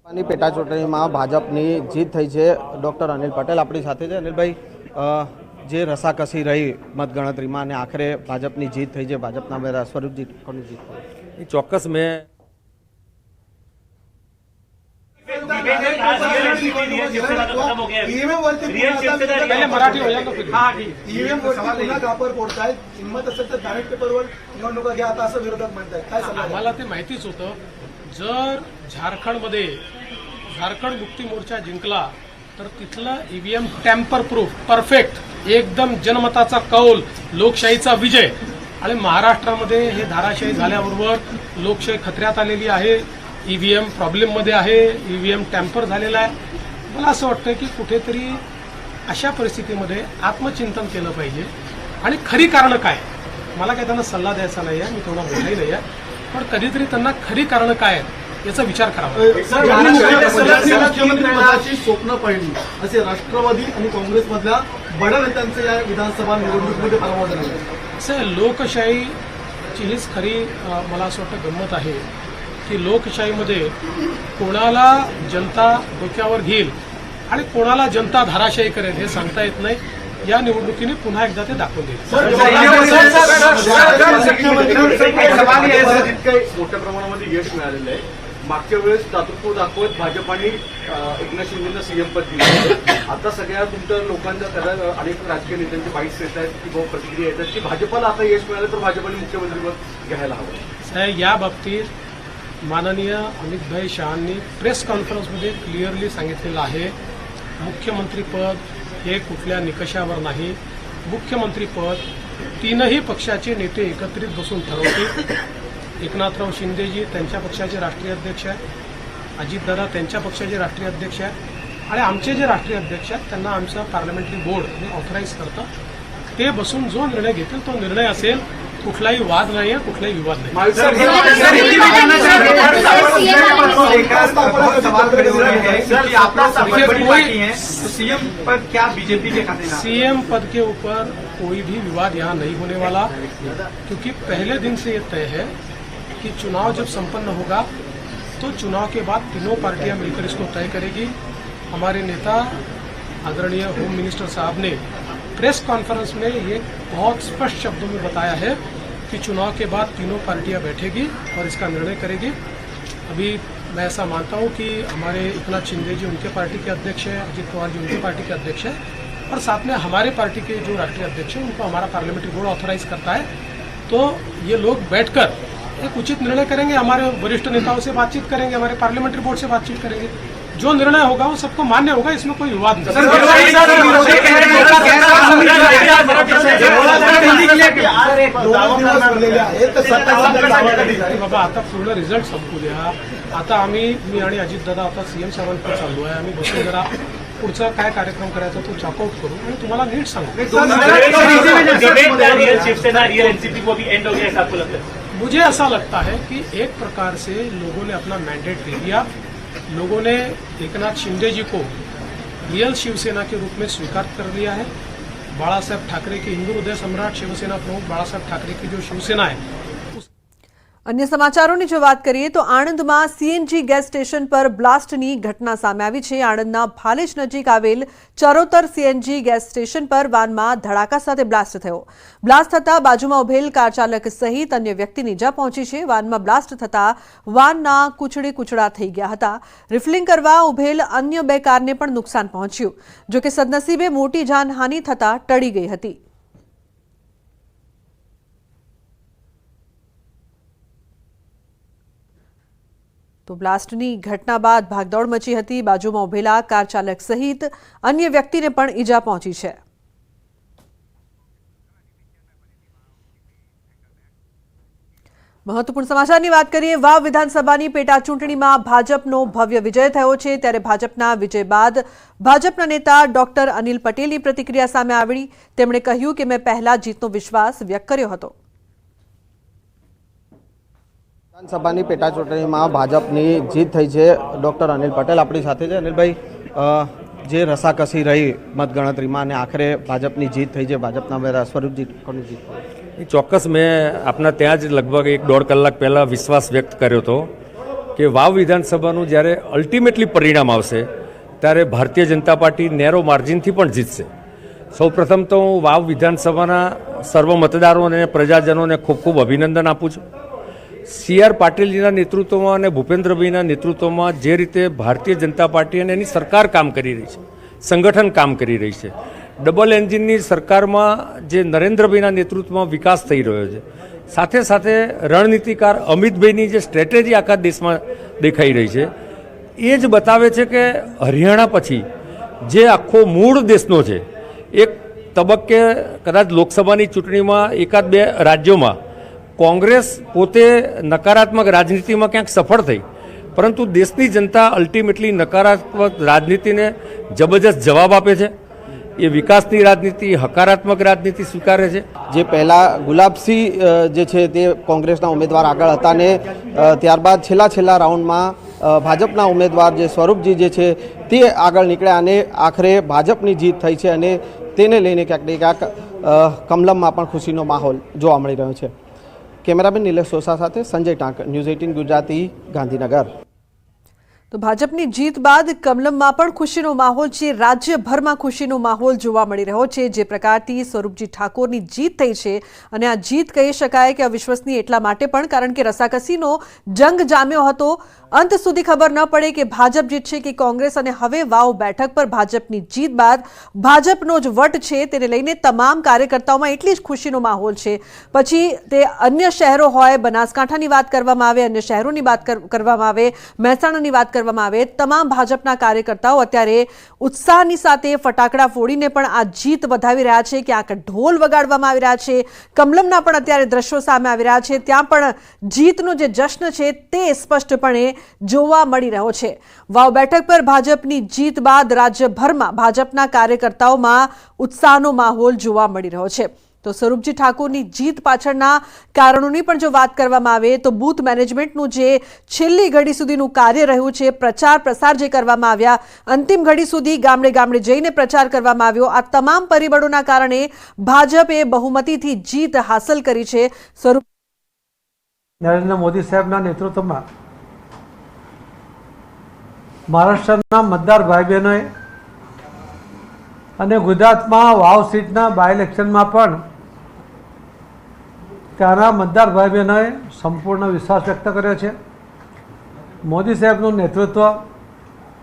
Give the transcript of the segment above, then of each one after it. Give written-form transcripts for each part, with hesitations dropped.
ની પેટા ચૂંટણીમાં ભાજપની જીત થઈ છે। ડોક્ટર અનિલ પટેલ આપણી સાથે છે। અનિલભાઈ, જે રસાકસી રહી મતગણતરીમાં અને આખરે ભાજપની જીત થઈ છે, ભાજપના ઉમેદવાર સ્વરૂપજી ઠાકોરની જીત થઈ। ચોક્કસ મેં आम्हाला ते माहितीच होतं, जर झारखंडमध्ये झारखंड मुक्ती मोर्चा जिंकला तर तिथलं ईव्हीएम टॅम्पर प्रूफ परफेक्ट एकदम जनमताचा कौल लोकशाहीचा विजय आणि महाराष्ट्रामध्ये हे धाराशाही झाल्याबरोबर लोकशाही खतऱ्यात आलेली आहे। ईव्हीएम प्रॉब्लेममध्ये आहे, ईव्हीएम टॅम्पर झालेला आहे। मला असं वाटतं की कुठेतरी अशा परिस्थितीमध्ये आत्मचिंतन केलं पाहिजे आणि खरी कारणं काय, मला काही त्यांना सल्ला द्यायचा नाही आहे, मी थोडा मोठाही नाही आहे, पण कधीतरी त्यांना खरी कारणं काय आहेत याचा विचार करावा। मुख्यमंत्री पदाची स्वप्न पाहिली असे राष्ट्रवादी आणि काँग्रेसमधल्या बड्या नेत्यांचे या विधानसभा निवडणुकीमध्ये पराभव झाला। लोकशाहीची हीच खरी मला असं वाटतं गंमत आहे की लोकशाहीमध्ये कोणाला जनता डोक्यावर घेईल आणि कोणाला जनता धाराशाही करेल हे सांगता येत नाही। या निवडणुकीने पुन्हा एकदा ते दाखवून देईल। मोठ्या प्रमाणामध्ये यश मिळालेलं आहे। मागच्या वेळेस दातृत्व दाखवत भाजपाने एकनाथ शिंदेंना सीएम पद दिलं। आता सगळ्या तुमच्या लोकांच्या त्याला अनेक राजकीय नेत्यांचे बाईट्स येत आहेत किंवा प्रतिक्रिया येतात की भाजपाला आता यश मिळालं तर भाजपाने मुख्यमंत्रीपद घ्यायला हवं। या बाबतीत माननीय अमित भाई शहांनी प्रेस कॉन्फरन्समध्ये क्लिअरली सांगितलेलं आहे, मुख्यमंत्रीपद हे कुठल्या निकषावर नाही, मुख्यमंत्रीपद तीनही पक्षाचे नेते एकत्रित बसून ठरवतील। एकनाथराव शिंदेजी त्यांच्या पक्षाचे राष्ट्रीय अध्यक्ष आहेत, अजितदादा त्यांच्या पक्षाचे राष्ट्रीय अध्यक्ष आहेत आणि आमचे जे राष्ट्रीय अध्यक्ष आहेत त्यांना आमचं पार्लमेंटरी बोर्ड हे ऑथराईज करतं। ते बसून जो निर्णय घेतील तो निर्णय असेल, कुठलाही वाद नाही आहे, कुठलाही विवाद नाही। सीएम पद के ऊपर कोई भी विवाद यहाँ नहीं होने वाला, क्योंकि पहले दिन से ये तय है कि चुनाव जब संपन्न होगा तो चुनाव के बाद तीनों पार्टियां मिलकर इसको तय करेगी। हमारे नेता आदरणीय होम मिनिस्टर साहब ने प्रेस कॉन्फ्रेंस में ये बहुत स्पष्ट शब्दों में बताया है कि चुनाव के बाद तीनों पार्टियां बैठेगी और इसका निर्णय करेगी। अभी मैं ऐसा मानता हूं कि हमारे एकनाथ शिंदे जी उनके पार्टी के अध्यक्ष हैं, अजित पवार जी उनके पार्टी के अध्यक्ष हैं और साथ में हमारे पार्टी के जो राष्ट्रीय अध्यक्ष हैं उनको हमारा पार्लियामेंट्री बोर्ड ऑथराइज करता है। तो ये लोग बैठकर एक उचित निर्णय करेंगे, हमारे वरिष्ठ नेताओं से बातचीत करेंगे, हमारे पार्लियामेंट्री बोर्ड से बातचीत करेंगे, जो निर्णय होगा वो सबको मान्य होगा, इसमें कोई विवाद नहीं। बाबा आता पूर्ण रिझल्ट संपू द्या। आता मी आणि अजितदादा आता सीएम साहेबांकडे चाललो आहे, आम्ही बसून जरा पुढचा काय कार्यक्रम करायचा तो चॉकआउट करू आणि तुम्हाला नीट सांगू। मुझे ऐसा लगता है कि एक प्रकार से लोगों ने अपना मैंडेट दे दिया, लोगों ने एकनाथ शिंदे जी को रियल शिवसेना के रूप में स्वीकार कर लिया है। बाला साहेब ठाकरे की हिंदू हृदय सम्राट शिवसेना प्रमुख बाला साहेब ठाकरे की जो शिवसेना है। अन्य समाचारों की बात करिए तो आणंद में सीएनजी गैस स्टेशन पर ब्लास्टनी घटना सामे आवी छे। आणंदना भालेज नजीक आवेल चरोतर सीएनजी गैस स्टेशन पर वान में धड़ाका साथे ब्लास्ट थयो। ब्लास्ट थता बाजुमां उभेल कार चालक सहित अन्य व्यक्तिने इजा पहोंची छे। वान में ब्लास्ट थता वानना कूचड़े कूचड़ा थई गया हता। रिफिलिंग करवा उभेल अन्य बे कारने पण नुकसान पहोंच्युं, जो के सदनसीबे मोटी जानहानि थता टळी गई हती। तो ब्लास्टनी घटना बाद भागदौड़ मची हती। बाजुमां उभेला कार चालक सहित अन्य व्यक्तिने पण ईजा पहोंची छे। महत्वपूर्ण समाचारनी वात करीए। वाव विधानसभानी पेटा चूंटणीमां भाजपनो भव्य विजय थयो छे, त्यारे भाजपना विजय बाद भाजपना नेता डॉक्टर अनिल पटेलनी प्रतिक्रिया सामे आवी। તેમણે કહ્યું કે મેં પહેલા જીતનો વિશ્વાસ વ્યક્ત કર્યો હતો। વિધાનસભાની પેટા ચૂંટણીમાં ભાજપની જીત થઈ છે। ડોક્ટર અનિલ પટેલ આપણી સાથે છે। અનિલભાઈ, જે રસાકસી રહી મતગણતરીમાં અને આખરે ભાજપની જીત થઈ છે, ભાજપના ઉમેદવાર સ્વરૂપજી ઠાકોરની જીત થઈ। ચોક્કસ મેં આપના ત્યાં જ લગભગ 1-1.5 કલાક પહેલાં વિશ્વાસ વ્યક્ત કર્યો હતો કે વાવ વિધાનસભાનું જ્યારે અલ્ટિમેટલી પરિણામ આવશે ત્યારે ભારતીય જનતા પાર્ટી નેરો માર્જિનથી પણ જીતશે. સૌપ્રથમ તો હું વાવ વિધાનસભાના સર્વ મતદારોને પ્રજાજનોને ખૂબ ખૂબ અભિનંદન આપું છું. સી.આર. પાટીલજીના નેતૃત્વમાં અને ભૂપેન્દ્રભાઈના નેતૃત્વમાં જે રીતે ભારતીય જનતા પાર્ટી અને એની સરકાર કામ કરી રહી છે, સંગઠન કામ કરી રહી છે, ડબલ એન્જિનની સરકારમાં જે નરેન્દ્રભાઈના નેતૃત્વમાં વિકાસ થઈ રહ્યો છે, સાથે સાથે રણનીતિકાર અમિતભાઈની જે સ્ટ્રેટેજી આખા દેશમાં દેખાઈ રહી છે, એ જ બતાવે છે કે હરિયાણા પછી જે આખો મૂળ દેશનો છે, એક તબક્કે કદાચ લોકસભાની ચૂંટણીમાં એકાદ બે રાજ્યોમાં કોંગ્રેસ પોતે નકારાત્મક રાજનીતિમાં ક્યાંક સફળ થઈ, પરંતુ દેશની જનતા અલ્ટિમેટલી નકારાત્મક રાજનીતિને જબરજસ્ત જવાબ આપે છે. એ વિકાસની રાજનીતિ, હકારાત્મક રાજનીતિ સ્વીકારે છે. જે પહેલાં ગુલાબસિંહ જે છે તે કોંગ્રેસના ઉમેદવાર આગળ હતા ને ત્યારબાદ છેલ્લા રાઉન્ડમાં ભાજપના ઉમેદવાર જે સ્વરૂપજી જે છે તે આગળ નીકળ્યા અને આખરે ભાજપની જીત થઈ છે અને તેને લઈને ક્યાંક ને ક્યાંક કમલમમાં પણ ખુશીનો માહોલ જોવા મળી રહ્યો છે. કેમેરામેન નિલેશ સોસા સાથે સંજય ટાંક, ન્યૂઝ 18 ગુજરાતી, ગાંધીનગર. તો ભાજપની જીત બાદ કમલમમાં પણ ખુશીનો માહોલ છે. રાજ્યભરમાં ખુશીનો માહોલ જોવા મળી રહ્યો છે. જે પ્રકારથી સ્વરૂપજી ઠાકોરની જીત થઈ છે અને આ જીત કહી શકાય કે અવિશ્વસનીય એટલા માટે પણ કારણ કે રસાકસીનો જંગ જામ્યો હતો. અંત સુધી ખબર ન પડે કે ભાજપ જીતશે કે કોંગ્રેસ, અને હવે વાવ બેઠક પર ભાજપની જીત બાદ ભાજપનો જ વટ છે તેને લઈને તમામ કાર્યકર્તાઓમાં એટલી જ ખુશીનો માહોલ છે. પછી તે અન્ય શહેરો હોય, બનાસકાંઠાની વાત કરવામાં આવે, અન્ય શહેરોની વાત કરવામાં આવે, મહેસાણાની વાત કરવામાં આવે, તમામ ભાજપના કાર્યકર્તાઓ અત્યારે ઉત્સાહની સાથે ફટાકડા ફોડીને પણ આ જીત વધાવી રહ્યા છે. ક્યાંક ઢોલ વગાડવામાં આવી રહ્યા છે. કમલમના પણ અત્યારે દ્રશ્યો સામે આવી રહ્યા છે. ત્યાં પણ જીતનો જે જશ્ન છે તે સ્પષ્ટપણે જોવા મળી રહ્યો છે. વાવ બેઠક પર ભાજપની જીત બાદ રાજ્યભરમાં ભાજપના કાર્યકર્તાઓમાં ઉત્સાહનો માહોલ જોવા મળી રહ્યો છે. તો સ્વરૂપજી ઠાકોરની જીત પાછળના કારણોની પણ જો વાત કરવામાં આવે તો બૂથ મેનેજમેન્ટનું જે છેલ્લી ઘડી સુધીનું કાર્ય રહ્યું છે, પ્રચાર પ્રસાર જે કરવામાં આવ્યા, અંતિમ ઘડી સુધી ગામડે ગામડે જઈને પ્રચાર કરવામાં આવ્યો, આ તમામ પરિબળોના કારણે ભાજપે બહુમતીથી જીત હાંસલ કરી છે. સ્વરૂપ નરેન્દ્ર મોદી સાહેબના નેતૃત્વમાં મહારાષ્ટ્રના મતદાર ભાઈ બહેનોએ અને ગુજરાતમાં વાવ સીટના બાય ઇલેક્શનમાં પણ ત્યાંના મતદાર ભાઈ બહેનોએ સંપૂર્ણ વિશ્વાસ વ્યક્ત કર્યો છે. મોદી સાહેબનું નેતૃત્વ,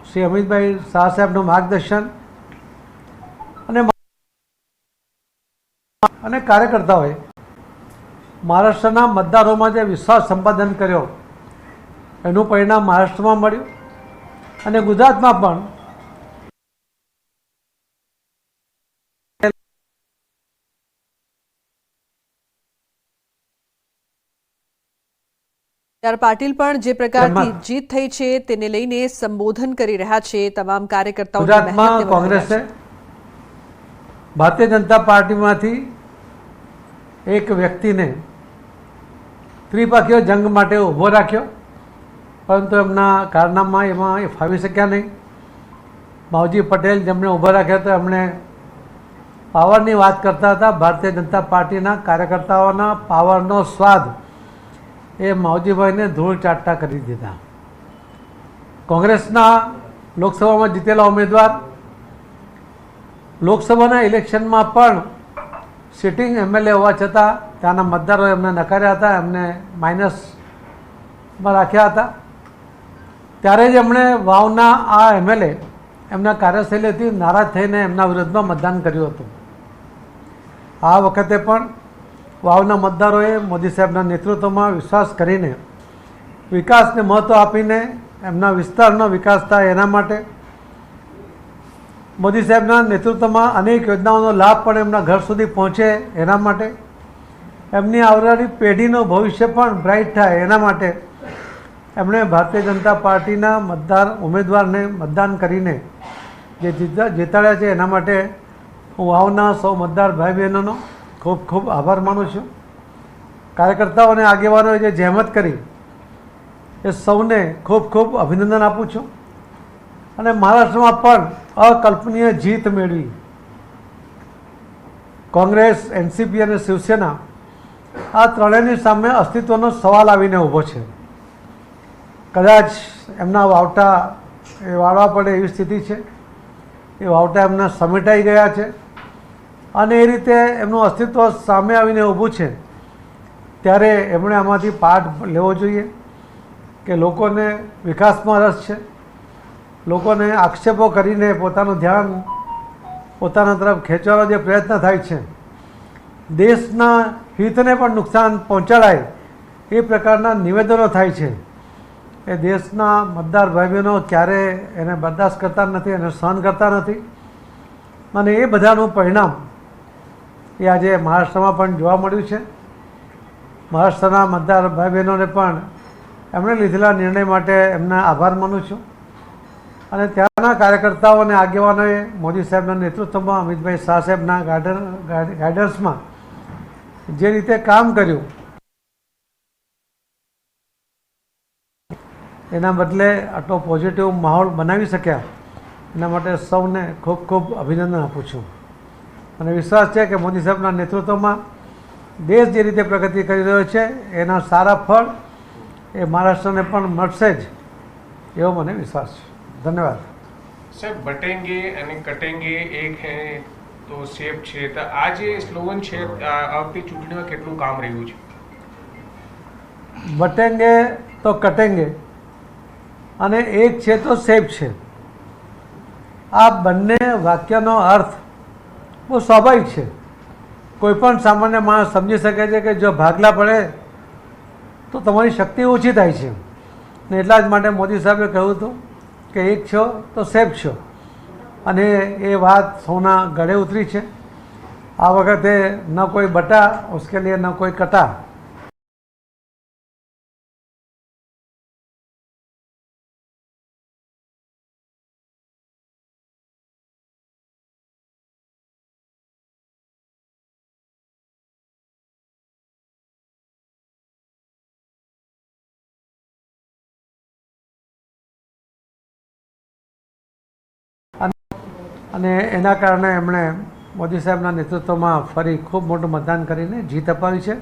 શ્રી અમિતભાઈ શાહ સાહેબનું માર્ગદર્શન અને કાર્યકર્તાઓએ મહારાષ્ટ્રના મતદારોમાં જે વિશ્વાસ સંપાદન કર્યો એનું પરિણામ મહારાષ્ટ્રમાં મળ્યું અને ગુજરાતમાં પણ પાટીલ પણ જે પ્રકારની જીત થઈ છે તેને લઈને સંબોધન કરી રહ્યા છે. તમામ કાર્યકર્તાઓ ગુજરાતમાં કોંગ્રેસે ભારતીય જનતા પાર્ટીમાંથી એક વ્યક્તિને ત્રિપક્ષીય જંગ માટે ઊભો રાખ્યો, પરંતુ એમના કારનામા એમાં એ ફાવી શક્યા નહીં. માવજી પટેલ જેમણે ઊભો રાખ્યા તો એમણે પાવરની વાત કરતા હતા. ભારતીય જનતા પાર્ટીના કાર્યકર્તાઓના પાવરનો સ્વાદ એ માવજીભાઈને ધૂળ ચાટતા કરી દીધા. કોંગ્રેસના લોકસભામાં જીતેલા ઉમેદવાર લોકસભાના ઇલેક્શનમાં પણ સિટિંગ એમએલએ હોવા છતાં ત્યાંના મતદારોએ એમને નકાર્યા હતા, એમને માઇનસમાં રાખ્યા હતા. ત્યારે જ એમણે વાવના આ એમએલએ એમના કાર્યશૈલીથી નારાજ થઈને એમના વિરુદ્ધમાં મતદાન કર્યું હતું. આ વખતે પણ વાવના મતદારોએ મોદી સાહેબના નેતૃત્વમાં વિશ્વાસ કરીને વિકાસને મહત્ત્વ આપીને એમના વિસ્તારનો વિકાસ થાય એના માટે મોદી સાહેબના નેતૃત્વમાં અનેક યોજનાઓનો લાભ પણ એમના ઘર સુધી પહોંચે એના માટે, એમની આવનારી પેઢીનું ભવિષ્ય પણ બ્રાઇટ થાય એના માટે એમણે ભારતીય જનતા પાર્ટીના ઉમેદવારને મતદાન કરીને જે જીતાડ્યા છે એના માટે હું વાવના સૌ મતદાર ભાઈ બહેનોનો ખૂબ ખૂબ આભાર માનું છું. કાર્યકર્તાઓ અને આગેવાનોએ જે જહેમત કરી એ સૌને ખૂબ ખૂબ અભિનંદન આપું છું. અને મહારાષ્ટ્રમાં પણ અકલ્પનીય જીત મેળવી કોંગ્રેસ, એનસીપી અને શિવસેના આ ત્રણેયની સામે અસ્તિત્વનો સવાલ આવીને ઊભો છે. કદાચ એમના વાવટા એ વાળવા પડે એવી સ્થિતિ છે. એ વાવટા એમના સમેટાઈ ગયા છે અને એ રીતે એમનું અસ્તિત્વ સામે આવીને ઊભું છે. ત્યારે એમણે આમાંથી પાઠ લેવો જોઈએ કે લોકોને વિકાસમાં રસ છે, લોકોને આક્ષેપો કરીને પોતાનું ધ્યાન પોતાના તરફ ખેંચવાનો જે પ્રયત્ન થાય છે, દેશના હિતને પણ નુકસાન પહોંચાડાય એ પ્રકારના નિવેદનો થાય છે, એ દેશના મતદાર ભાઈ બહેનો ક્યારેય એને બરદાસ્ત કરતા નથી, એને સહન કરતા નથી. અને એ બધાનું પરિણામ એ આજે મહારાષ્ટ્રમાં પણ જોવા મળ્યું છે. મહારાષ્ટ્રના મતદાર ભાઈ બહેનોને પણ એમણે લીધેલા નિર્ણય માટે એમના આભાર માનું છું. અને ત્યાંના કાર્યકર્તાઓ અને આગેવાનોએ મોદી સાહેબના નેતૃત્વમાં, અમિતભાઈ શાહ સાહેબના ગાઈડન્સમાં જે રીતે કામ કર્યું એના બદલે આટલો પોઝિટિવ માહોલ બનાવી શક્યા એના માટે સૌને ખૂબ ખૂબ અભિનંદન આપું છું. અને વિશ્વાસ છે કે મોદી સાહેબના નેતૃત્વમાં દેશ જે રીતે પ્રગતિ કરી રહ્યો છે એના સારા ફળ એ મહારાષ્ટ્રને પણ મળશે જ એવો મને વિશ્વાસ છે. ધન્યવાદ. સાહેબ, બટેંગે અને કટેંગે એક હે તો સેફ છે, તો આ જે સ્લોગન છે આ વખતે ચૂંટણીમાં કેટલું કામ રહ્યું છે? બટેંગે તો કટેંગે અને એક છે તો સેફ છે, આ બંને વાક્યનો અર્થ બહુ સ્વાભાવિક છે. કોઈ પણ સામાન્ય માણસ સમજી શકે છે કે જો ભાગલા પડે તો તમારી શક્તિ ઓછી થાય છે. ને એટલા જ માટે મોદી સાહેબે કહ્યું હતું કે એક છો તો સેફ છો, અને એ વાત સૌના ગળે ઉતરી છે. આ વખતે ન કોઈ બટા ઉસકે લીએ ન કોઈ કટા. અને એના કારણે એમણે મોદી સાહેબના નેતૃત્વમાં ફરી ખૂબ મોટું મતદાન કરીને જીત અપાવી છે.